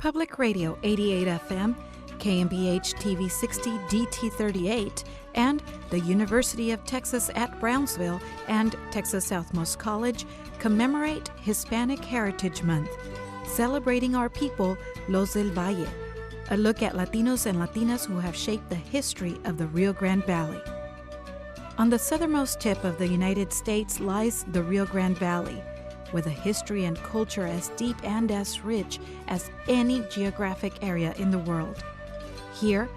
Public Radio 88 FM, KMBH TV 60 DT 38, and the University of Texas at Brownsville and Texas Southmost College commemorate Hispanic Heritage Month, celebrating our people, Los del Valle, a look at Latinos and Latinas who have shaped the history of the Rio Grande Valley. On the southernmost tip of the United States lies the Rio Grande Valley, with a history and culture as deep and as rich as any geographic area in the world. Here,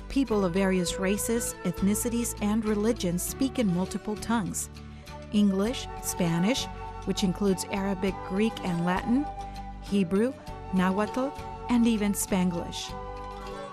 people of various races, ethnicities, and religions speak in multiple tongues: English, Spanish, which includes Arabic, Greek, and Latin, Hebrew, Nahuatl, and even Spanglish.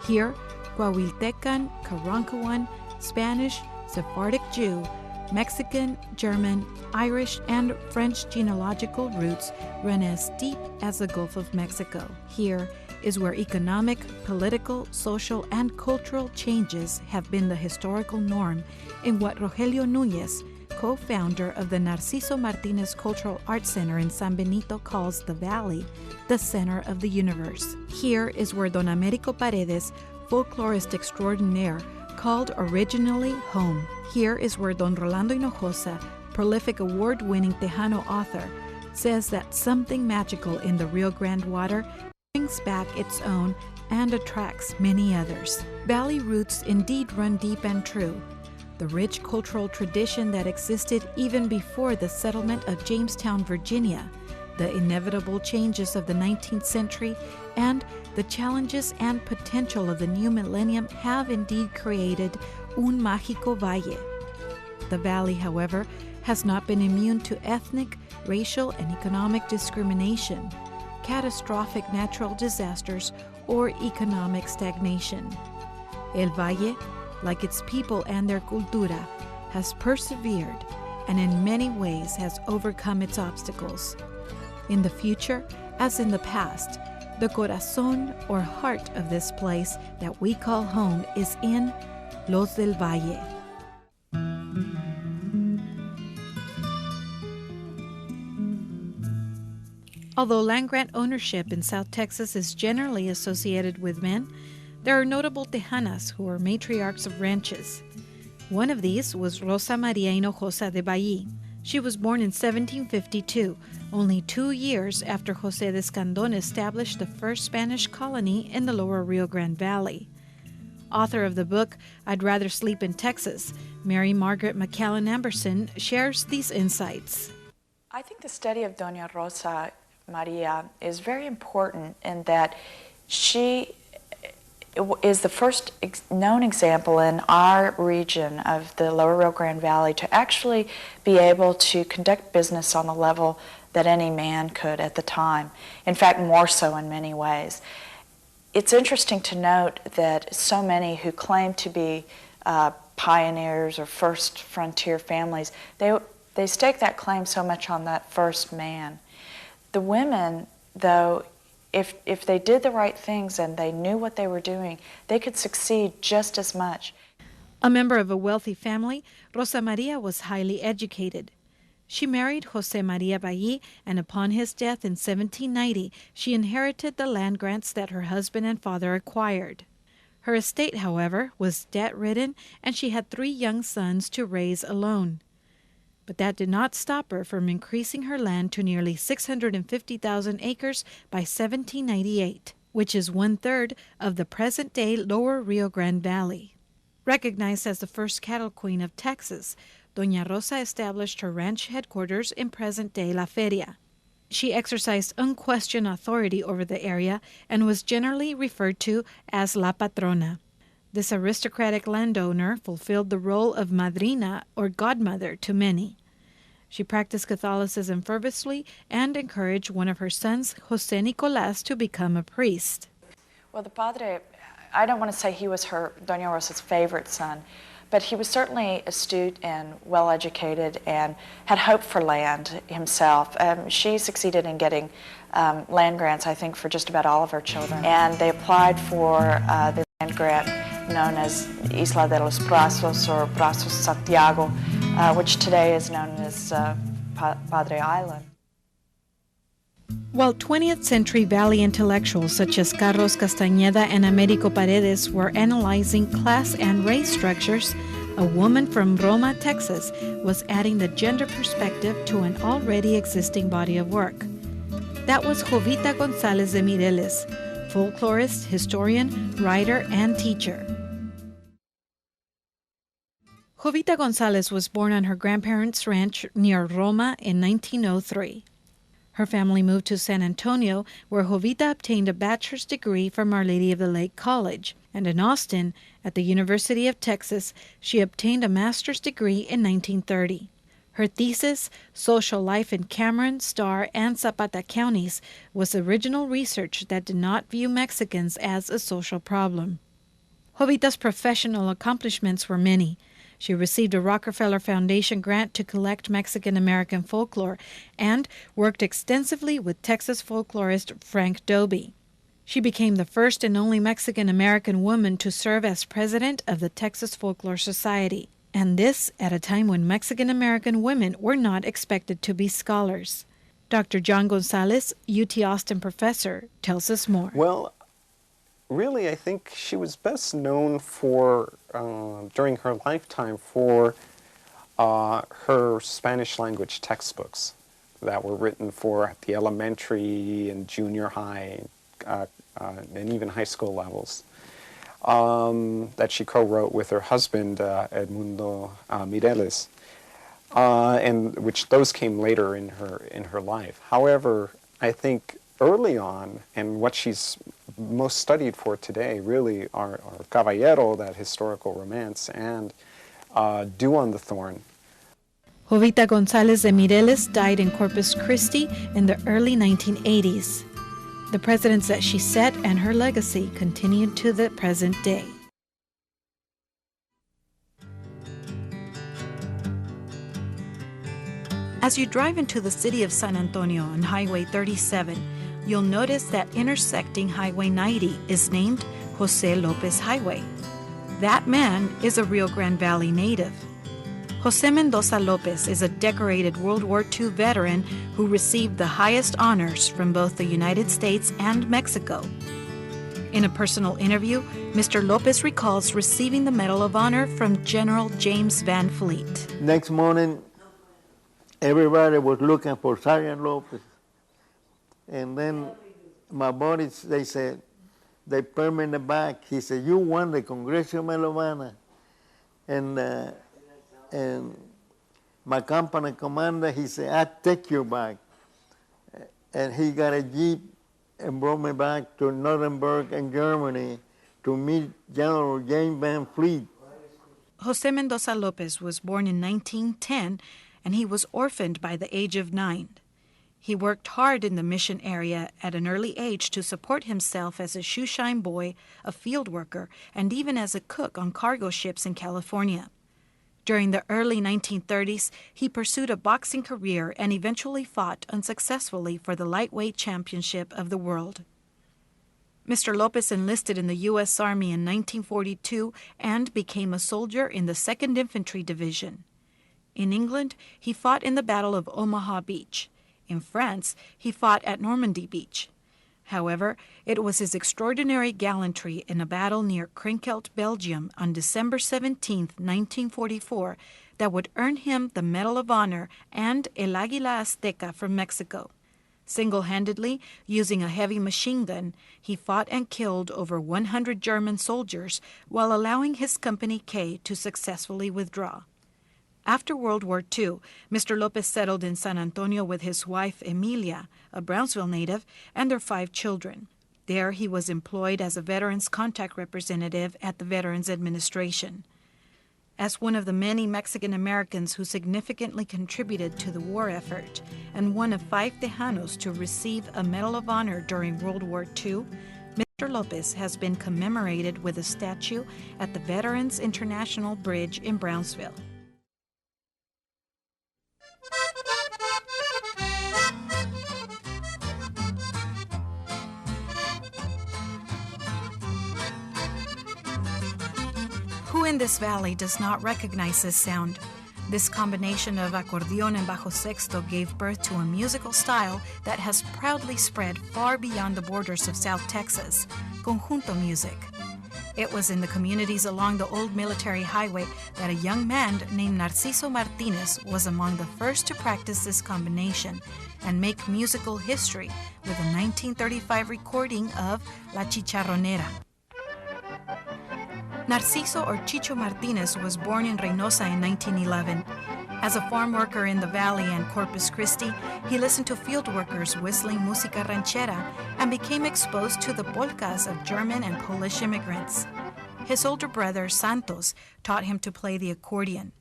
Here, Coahuiltecan, Karankawan, Spanish, Sephardic Jew, Mexican, German, Irish, and French genealogical roots run as deep as the Gulf of Mexico. Here is where economic, political, social, and cultural changes have been the historical norm in what Rogelio Núñez, co-founder of the Narciso Martinez Cultural Arts Center in San Benito, calls the Valley the center of the universe. Here is where Don Américo Paredes, folklorist extraordinaire, called originally home. Here is where Don Rolando Hinojosa, prolific award-winning Tejano author, says that something magical in the Rio Grande water brings back its own and attracts many others. Valley roots indeed run deep and true. The rich cultural tradition that existed even before the settlement of Jamestown, Virginia, the inevitable changes of the 19th century, and the challenges and potential of the new millennium have indeed created un mágico valle. The valley, however, has not been immune to ethnic, racial, and economic discrimination, catastrophic natural disasters, or economic stagnation. El Valle, like its people and their cultura, has persevered and in many ways has overcome its obstacles. In the future, as in the past, the corazón or heart of this place that we call home is in Los del Valle. Although land grant ownership in South Texas is generally associated with men, there are notable Tejanas who are matriarchs of ranches. One of these was Rosa Maria Hinojosa de Valle. She was born in 1752, only 2 years after José de Escandón established the first Spanish colony in the lower Rio Grande Valley. Author of the book, I'd Rather Sleep in Texas, Mary Margaret McCallan Amberson shares these insights. I think the study of Doña Rosa Maria is very important in that she is the first known example in our region of the lower Rio Grande Valley to actually be able to conduct business on the level that any man could at the time. In fact, more so in many ways. It's interesting to note that so many who claim to be pioneers or first frontier families, they stake that claim so much on that first man. The women, though, if they did the right things and they knew what they were doing, they could succeed just as much. A member of a wealthy family, Rosa Maria was highly educated. She married José María Valle, and upon his death in 1790, she inherited the land grants that her husband and father acquired. Her estate, however, was debt-ridden, and she had 3 young sons to raise alone. But that did not stop her from increasing her land to nearly 650,000 acres by 1798, which is 1/3 of the present-day lower Rio Grande Valley. Recognized as the first cattle queen of Texas, Doña Rosa established her ranch headquarters in present-day La Feria. She exercised unquestioned authority over the area and was generally referred to as La Patrona. This aristocratic landowner fulfilled the role of madrina or godmother to many. She practiced Catholicism fervently and encouraged one of her sons, José Nicolás, to become a priest. Well, the padre, I don't want to say he was Doña Rosa's favorite son, but he was certainly astute and well-educated and had hope for land himself. She succeeded in getting land grants, I think, for just about all of her children. And they applied for the land grant known as Isla de los Brazos or Brazos Santiago, which today is known as Padre Island. While 20th century Valley intellectuals such as Carlos Castañeda and Américo Paredes were analyzing class and race structures, a woman from Roma, Texas, was adding the gender perspective to an already existing body of work. That was Jovita González de Mireles, folklorist, historian, writer, and teacher. Jovita González was born on her grandparents' ranch near Roma in 1903. Her family moved to San Antonio, where Jovita obtained a bachelor's degree from Our Lady of the Lake College, and in Austin, at the University of Texas, she obtained a master's degree in 1930. Her thesis, Social Life in Cameron, Starr, and Zapata counties, was original research that did not view Mexicans as a social problem. Jovita's professional accomplishments were many. She received a Rockefeller Foundation grant to collect Mexican-American folklore and worked extensively with Texas folklorist Frank Dobie. She became the first and only Mexican-American woman to serve as president of the Texas Folklore Society, and this at a time when Mexican-American women were not expected to be scholars. Dr. John Gonzalez, UT Austin professor, tells us more. Well, really, I think she was best known for, during her lifetime, for her Spanish language textbooks that were written for the elementary and junior high and even high school levels, that she co-wrote with her husband, Edmundo Mireles, and which those came later in her life. However, I think early on, and what she's most studied for today really are Caballero, that historical romance, and Dew on the Thorn. Jovita González de Mireles died in Corpus Christi in the early 1980s. The precedents that she set and her legacy continued to the present day. As you drive into the city of San Antonio on Highway 37, you'll notice that intersecting Highway 90 is named Jose Lopez Highway. That man is a Rio Grande Valley native. Jose Mendoza Lopez is a decorated World War II veteran who received the highest honors from both the United States and Mexico. In a personal interview, Mr. Lopez recalls receiving the Medal of Honor from General James Van Fleet. Next morning, everybody was looking for Sergeant Lopez. And then my buddies, they said, they put me in the back. He said, "You won the Congressional Medal of Honor." And my company commander, he said, "I'll take you back." And he got a Jeep and brought me back to Nuremberg in Germany to meet General James Van Fleet. Jose Mendoza Lopez was born in 1910, and he was orphaned by the age of 9. He worked hard in the mission area at an early age to support himself as a shoeshine boy, a field worker, and even as a cook on cargo ships in California. During the early 1930s, he pursued a boxing career and eventually fought unsuccessfully for the lightweight championship of the world. Mr. Lopez enlisted in the U.S. Army in 1942 and became a soldier in the 2nd Infantry Division. In England, he fought in the Battle of Omaha Beach. In France, he fought at Normandy Beach. However, it was his extraordinary gallantry in a battle near Krinkelt, Belgium on December 17, 1944, that would earn him the Medal of Honor and El Águila Azteca from Mexico. Single-handedly, using a heavy machine gun, he fought and killed over 100 German soldiers while allowing his Company K to successfully withdraw. After World War II, Mr. Lopez settled in San Antonio with his wife, Emilia, a Brownsville native, and their 5 children. There he was employed as a Veterans Contact Representative at the Veterans Administration. As one of the many Mexican Americans who significantly contributed to the war effort, and one of 5 Tejanos to receive a Medal of Honor during World War II, Mr. Lopez has been commemorated with a statue at the Veterans International Bridge in Brownsville. Who in this valley does not recognize this sound? This combination of acordeon and bajo sexto gave birth to a musical style that has proudly spread far beyond the borders of South Texas, conjunto music. It was in the communities along the old military highway that a young man named Narciso Martinez was among the first to practice this combination and make musical history with a 1935 recording of La Chicharronera. Narciso or Chicho Martinez was born in Reynosa in 1911. As a farm worker in the Valle and Corpus Christi, he listened to field workers whistling música ranchera and became exposed to the polkas of German and Polish immigrants. His older brother, Santos, taught him to play the accordion.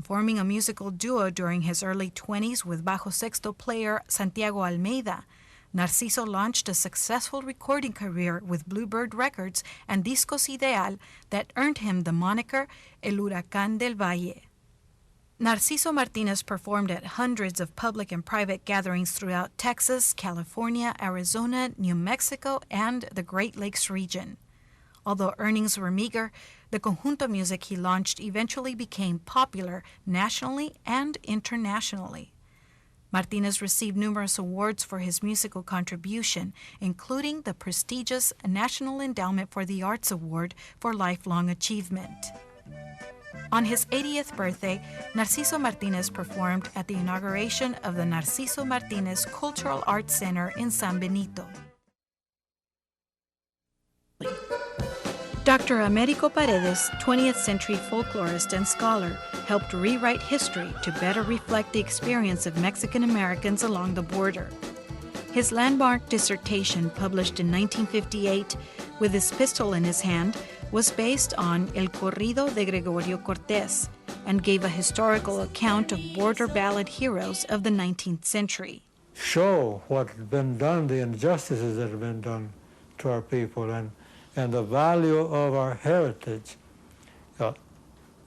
Forming a musical duo during his early 20s with bajo sexto player Santiago Almeida, Narciso launched a successful recording career with Bluebird Records and Discos Ideal that earned him the moniker El Huracán del Valle. Narciso Martinez performed at hundreds of public and private gatherings throughout Texas, California, Arizona, New Mexico, and the Great Lakes region. Although earnings were meager, the conjunto music he launched eventually became popular nationally and internationally. Martinez received numerous awards for his musical contribution, including the prestigious National Endowment for the Arts Award for Lifelong Achievement. On his 80th birthday, Narciso Martinez performed at the inauguration of the Narciso Martinez Cultural Arts Center in San Benito. Dr. Americo Paredes, 20th century folklorist and scholar, helped rewrite history to better reflect the experience of Mexican Americans along the border. His landmark dissertation, published in 1958, with his pistol in his hand, was based on El Corrido de Gregorio Cortés and gave a historical account of border ballad heroes of the 19th century. Show what had been done, the injustices that have been done to our people, and the value of our heritage.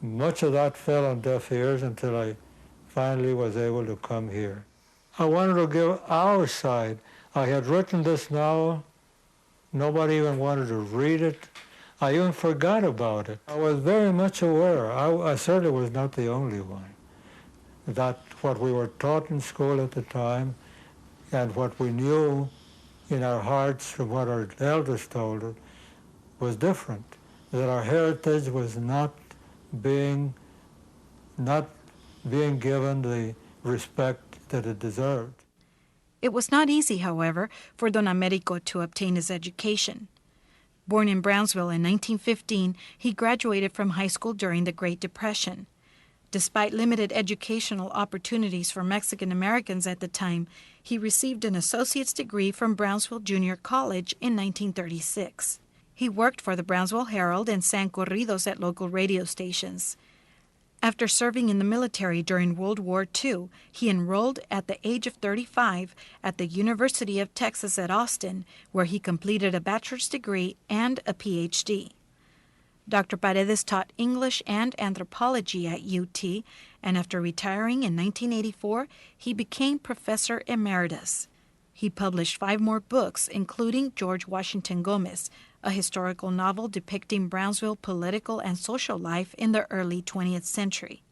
Much of that fell on deaf ears until I finally was able to come here. I wanted to give our side. I had written this novel. Nobody even wanted to read it. I even forgot about it. I was very much aware. I certainly was not the only one. That what we were taught in school at the time and what we knew in our hearts from what our elders told us was different, that our heritage was not being given the respect that it deserved. It was not easy, however, for Don Americo to obtain his education. Born in Brownsville in 1915, he graduated from high school during the Great Depression. Despite limited educational opportunities for Mexican Americans at the time, he received an associate's degree from Brownsville Junior College in 1936. He worked for the Brownsville Herald and sang corridos at local radio stations. After serving in the military during World War II, he enrolled at the age of 35 at the University of Texas at Austin, where he completed a bachelor's degree and a PhD. Dr. Paredes taught English and anthropology at UT, and after retiring in 1984, he became professor emeritus. He published 5 more books, including George Washington Gomez, a historical novel depicting Brownsville political and social life in the early 20th century.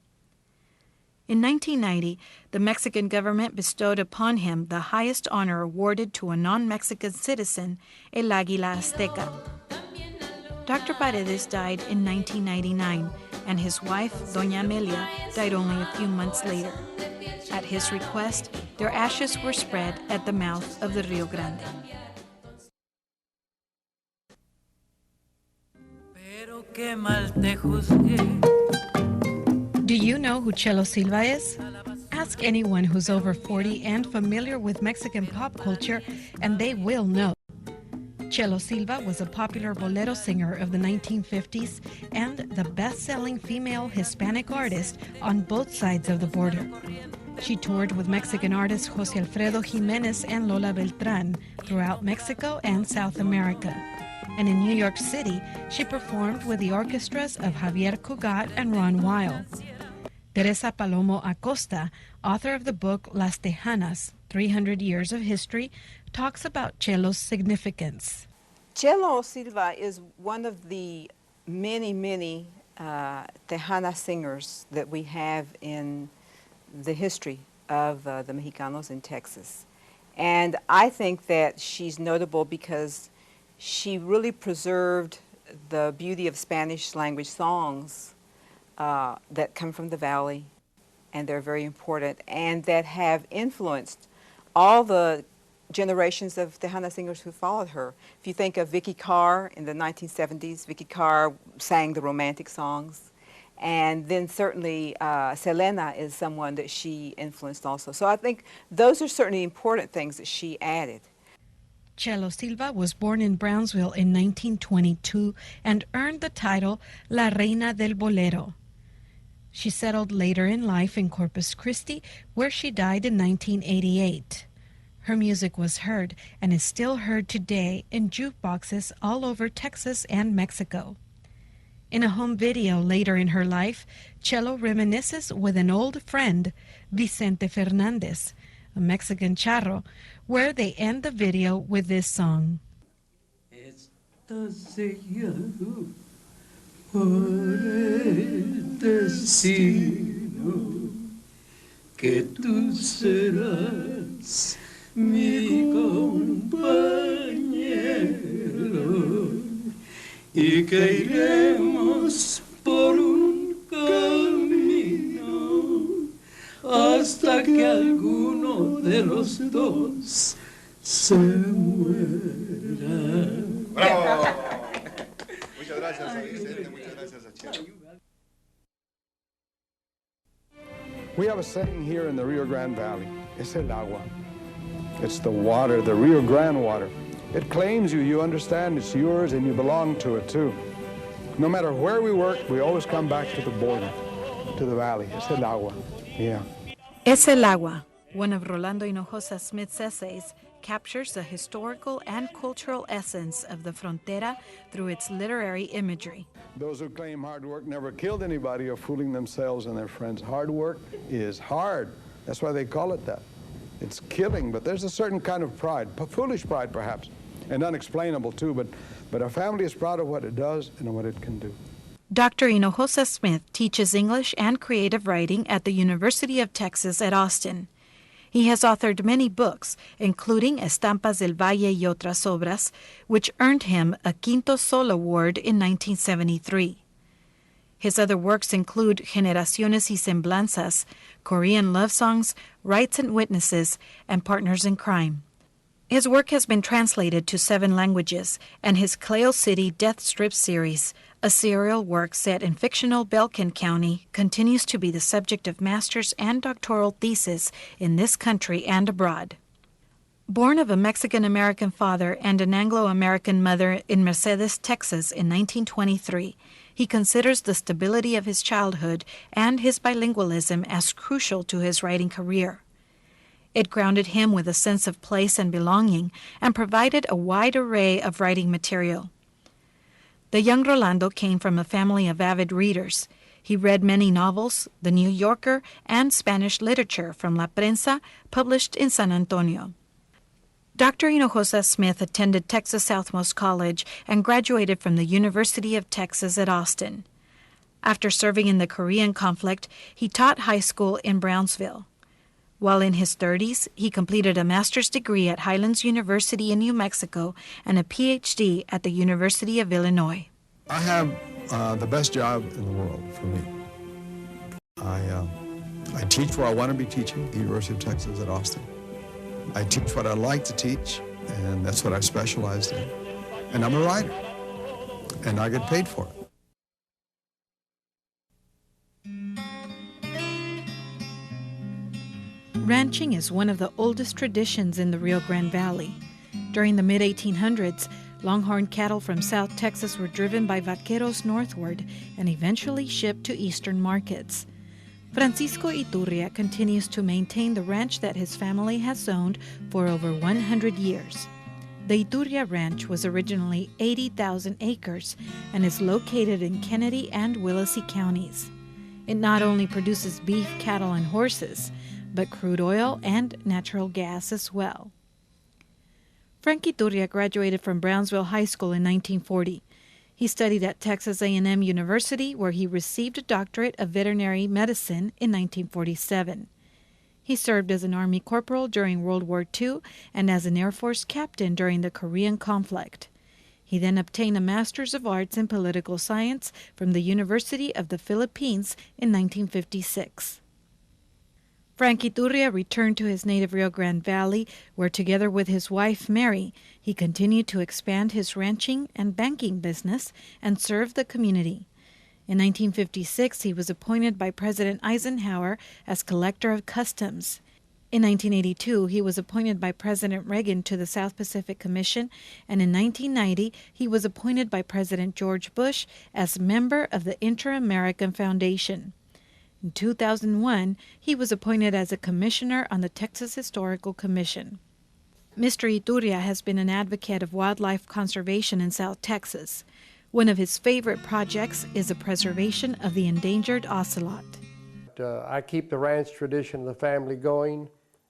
In 1990, the Mexican government bestowed upon him the highest honor awarded to a non-Mexican citizen, El Águila Azteca. Dr. Paredes died in 1999, and his wife, Doña Amelia, died only a few months later. At his request, their ashes were spread at the mouth of the Rio Grande. Do you know who Chelo Silva is? Ask anyone who's over 40 and familiar with Mexican pop culture, and they will know. Chelo Silva was a popular bolero singer of the 1950s and the best-selling female Hispanic artist on both sides of the border. She toured with Mexican artists José Alfredo Jiménez and Lola Beltrán throughout Mexico and South America. And in New York City, she performed with the orchestras of Javier Cugat and Ron Weil. Teresa Palomo Acosta, author of the book Las Tejanas, 300 Years of History, talks about Chelo's significance. Chelo Silva is one of the many Tejana singers that we have in the history of the Mexicanos in Texas. And I think that she's notable because she really preserved the beauty of Spanish language songs that come from the Valley, and they're very important, and that have influenced all the generations of Tejana singers who followed her. If you think of Vicky Carr in the 1970s, Vicky Carr sang the romantic songs. And then certainly Selena is someone that she influenced also. So I think those are certainly important things that she added. Chelo Silva was born in Brownsville in 1922 and earned the title La Reina del Bolero. She settled later in life in Corpus Christi, where she died in 1988. Her music was heard and is still heard today in jukeboxes all over Texas and Mexico. In a home video later in her life, Chelo reminisces with an old friend, Vicente Fernandez, a Mexican charro, where they end the video with this song. Está sellado por el destino que tú serás mi compañero y que iremos por un camino hasta que alguno de los dos se muera. ¡Bravo! Muchas gracias a Vicente, muchas gracias a Chelo. We have a saying here in the Rio Grande Valley. Es el agua. It's the water, the Rio Grande water. It claims you, you understand it's yours, and you belong to it too. No matter where we work, we always come back to the border, to the valley. Es el agua. Yeah. Es el agua, one of Rolando Hinojosa Smith's essays, captures the historical and cultural essence of the frontera through its literary imagery. Those who claim hard work never killed anybody are fooling themselves and their friends. Hard work is hard. That's why they call it that. It's killing, but there's a certain kind of pride, foolish pride perhaps, and unexplainable too, but a family is proud of what it does and what it can do. Dr. Hinojosa Smith teaches English and creative writing at the University of Texas at Austin. He has authored many books, including Estampas del Valle y otras obras, which earned him a Quinto Sol Award in 1973. His other works include Generaciones y Semblanzas, Korean love songs, Rights and Witnesses, and Partners in Crime. His work has been translated to 7 languages, and his Cleo City Death Strip series, a serial work set in fictional Belkin County, continues to be the subject of master's and doctoral theses in this country and abroad. Born of a Mexican-American father and an Anglo-American mother in Mercedes, Texas in 1923, he considers the stability of his childhood and his bilingualism as crucial to his writing career. It grounded him with a sense of place and belonging and provided a wide array of writing material. The young Rolando came from a family of avid readers. He read many novels, The New Yorker, and Spanish literature from La Prensa, published in San Antonio. Dr. Hinojosa Smith attended Texas Southmost College and graduated from the University of Texas at Austin. After serving in the Korean conflict, he taught high school in Brownsville. While in his 30s, he completed a master's degree at Highlands University in New Mexico and a PhD at the University of Illinois. I have the best job in the world for me. I teach where I want to be teaching, the University of Texas at Austin. I teach what I like to teach, and that's what I specialized in. And I'm a writer, and I get paid for it. Ranching is one of the oldest traditions in the Rio Grande Valley. During the mid-1800s, longhorn cattle from South Texas were driven by vaqueros northward and eventually shipped to eastern markets. Francisco Iturria continues to maintain the ranch that his family has owned for over 100 years. The Iturria Ranch was originally 80,000 acres and is located in Kennedy and Willacy counties. It not only produces beef, cattle, and horses, but crude oil and natural gas as well. Frank Iturria graduated from Brownsville High School in 1940. He studied at Texas A&M University, where he received a doctorate of veterinary medicine in 1947. He served as an Army corporal during World War II and as an Air Force captain during the Korean conflict. He then obtained a Master's of Arts in Political Science from the University of the Philippines in 1956. Frank Iturria returned to his native Rio Grande Valley, where together with his wife Mary, he continued to expand his ranching and banking business and serve the community. In 1956, he was appointed by President Eisenhower as Collector of Customs. In 1982, he was appointed by President Reagan to the South Pacific Commission, and in 1990, he was appointed by President George Bush as member of the Inter-American Foundation. In 2001, he was appointed as a commissioner on the Texas Historical Commission. Mr. Iturria has been an advocate of wildlife conservation in South Texas. One of his favorite projects is the preservation of the endangered ocelot. I keep the ranch tradition of the family going,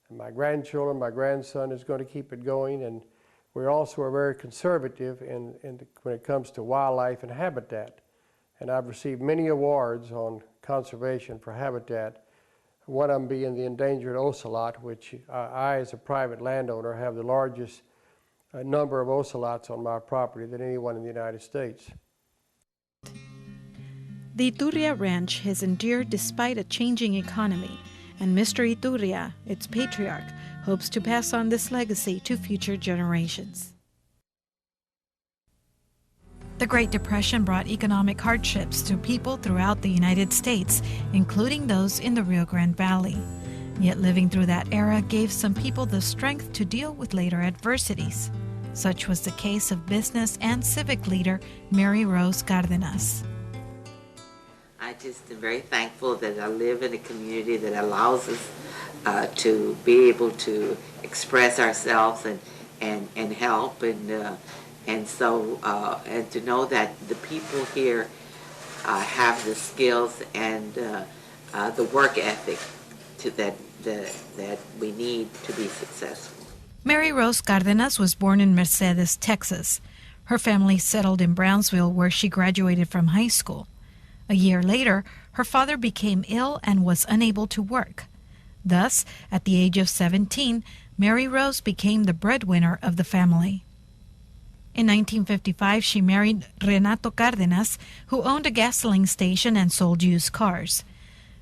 and my grandchildren, my grandson is going to keep it going, and we also are very conservative when it comes to wildlife and habitat. And I've received many awards on conservation for habitat, one of them being the endangered ocelot, which I, as a private landowner, have the largest number of ocelots on my property than anyone in the United States. The Iturria Ranch has endured despite a changing economy, and Mr. Iturria, its patriarch, hopes to pass on this legacy to future generations. The Great Depression brought economic hardships to people throughout the United States, including those in the Rio Grande Valley. Yet living through that era gave some people the strength to deal with later adversities. Such was the case of business and civic leader Mary Rose Cárdenas. I just am very thankful that I live in a community that allows us to be able to express ourselves and help, and to know that the people here have the skills and the work ethic that we need to be successful. Mary Rose Cárdenas was born in Mercedes, Texas. Her family settled in Brownsville, where she graduated from high school. A year later, her father became ill and was unable to work. Thus, at the age of 17, Mary Rose became the breadwinner of the family. In 1955, she married Renato Cárdenas, who owned a gasoline station and sold used cars.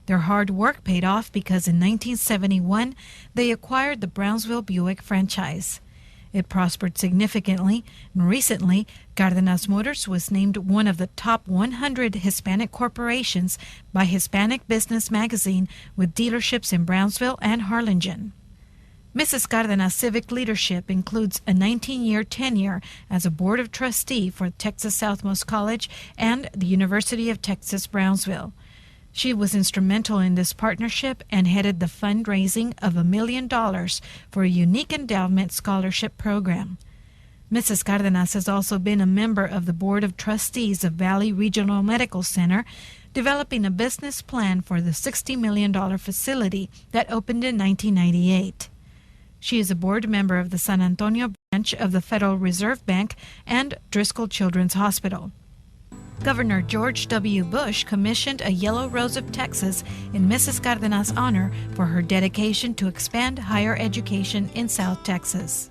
Their hard work paid off because in 1971, they acquired the Brownsville Buick franchise. It prospered significantly, and recently, Cárdenas Motors was named one of the top 100 Hispanic corporations by Hispanic Business Magazine, with dealerships in Brownsville and Harlingen. Mrs. Cárdenas' civic leadership includes a 19-year tenure as a board of trustee for Texas Southmost College and the University of Texas Brownsville. She was instrumental in this partnership and headed the fundraising of $1 million for a unique endowment scholarship program. Mrs. Cárdenas has also been a member of the Board of Trustees of Valle Regional Medical Center, developing a business plan for the $60 million facility that opened in 1998. She is a board member of the San Antonio branch of the Federal Reserve Bank and Driscoll Children's Hospital. Governor George W. Bush commissioned a Yellow Rose of Texas in Mrs. Cárdenas' honor for her dedication to expand higher education in South Texas.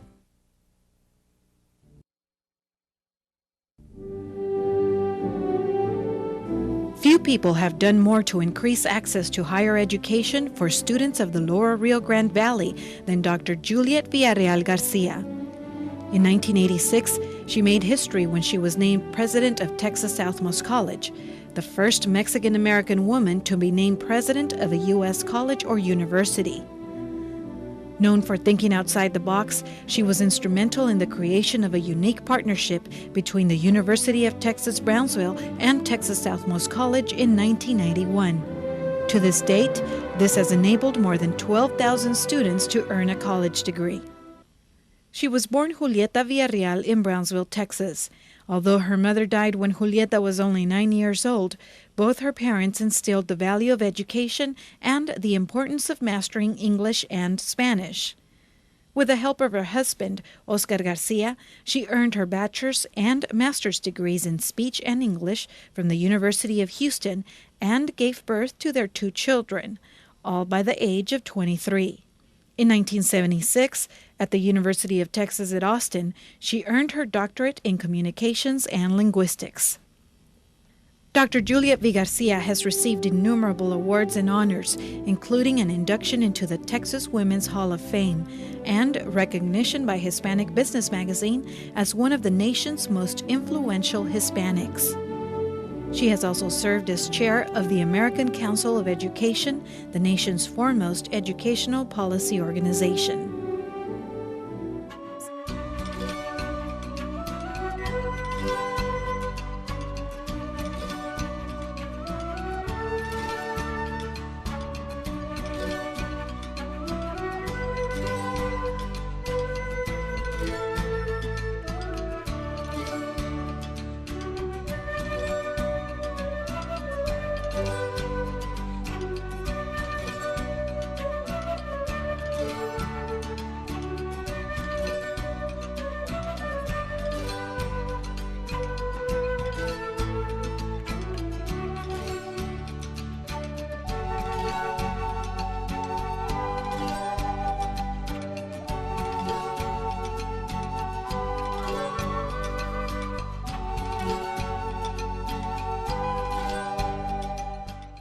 Few people have done more to increase access to higher education for students of the Lower Rio Grande Valley than Dr. Juliet Villarreal Garcia. In 1986, she made history when she was named president of Texas Southmost College, the first Mexican-American woman to be named president of a U.S. college or university. Known for thinking outside the box, she was instrumental in the creation of a unique partnership between the University of Texas Brownsville and Texas Southmost College in 1991. To this date, this has enabled more than 12,000 students to earn a college degree. She was born Julieta Villarreal in Brownsville, Texas. Although her mother died when Julieta was only 9 years old, both her parents instilled the value of education and the importance of mastering English and Spanish. With the help of her husband, Oscar Garcia, she earned her bachelor's and master's degrees in speech and English from the University of Houston and gave birth to their 2 children, all by the age of 23. In 1976, at the University of Texas at Austin, she earned her doctorate in communications and linguistics. Dr. Juliet V. Garcia has received innumerable awards and honors, including an induction into the Texas Women's Hall of Fame and recognition by Hispanic Business Magazine as one of the nation's most influential Hispanics. She has also served as chair of the American Council of Education, the nation's foremost educational policy organization.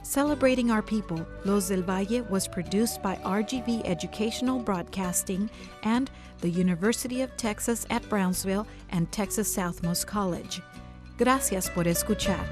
Celebrating Our People, Los del Valle was produced by RGV Educational Broadcasting and the University of Texas at Brownsville and Texas Southmost College. Gracias por escuchar.